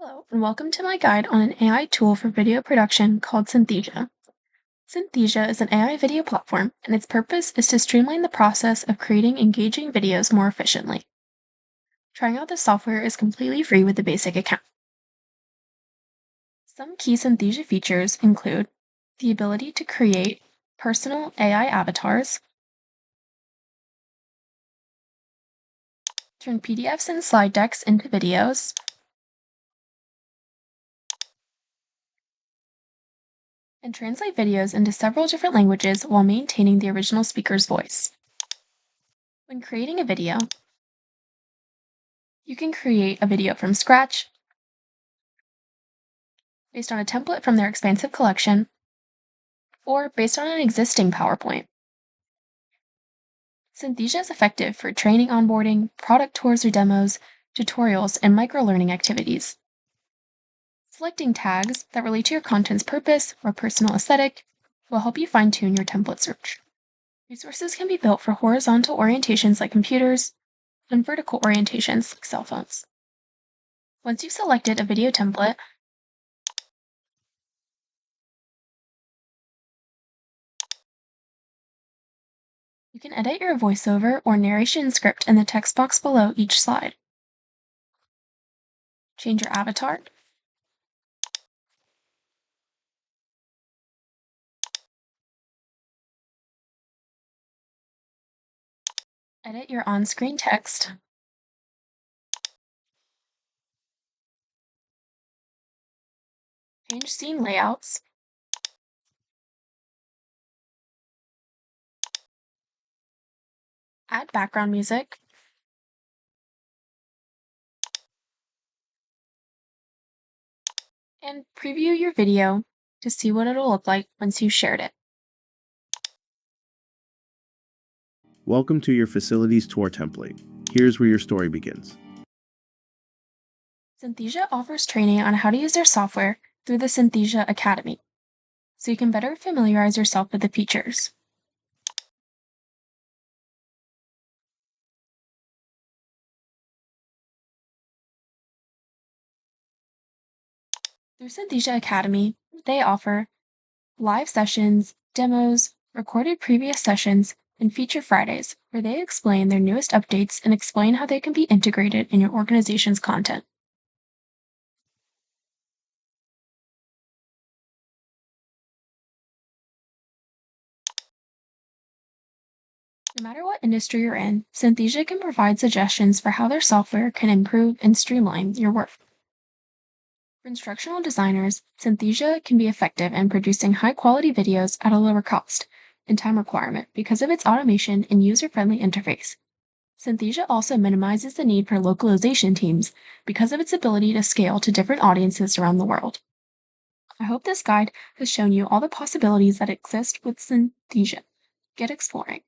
Hello, and welcome to my guide on an AI tool for video production called Synthesia. Synthesia is an AI video platform, and its purpose is to streamline the process of creating engaging videos more efficiently. Trying out the software is completely free with a basic account. Some key Synthesia features include the ability to create personal AI avatars, turn PDFs and slide decks into videos, and translate videos into several different languages while maintaining the original speaker's voice. When creating a video, you can create a video from scratch based on a template from their expansive collection or based on an existing PowerPoint. Synthesia is effective for training onboarding, product tours or demos, tutorials, and microlearning activities. Selecting tags that relate to your content's purpose or personal aesthetic will help you fine-tune your template search. Resources can be built for horizontal orientations like computers and vertical orientations like cell phones. Once you've selected a video template, you can edit your voiceover or narration script in the text box below each slide. Change your avatar, edit your on-screen text, change scene layouts, add background music, and preview your video to see what it'll look like once you've shared it. Welcome to your facilities tour template. Here's where your story begins. Synthesia offers training on how to use their software through the Synthesia Academy, so you can better familiarize yourself with the features. Through Synthesia Academy, they offer live sessions, demos, recorded previous sessions, and Feature Fridays, where they explain their newest updates and explain how they can be integrated in your organization's content. No matter what industry you're in, Synthesia can provide suggestions for how their software can improve and streamline your work. For instructional designers, Synthesia can be effective in producing high-quality videos at a lower cost and time requirement because of its automation and user-friendly interface. Synthesia also minimizes the need for localization teams because of its ability to scale to different audiences around the world. I hope this guide has shown you all the possibilities that exist with Synthesia. Get exploring.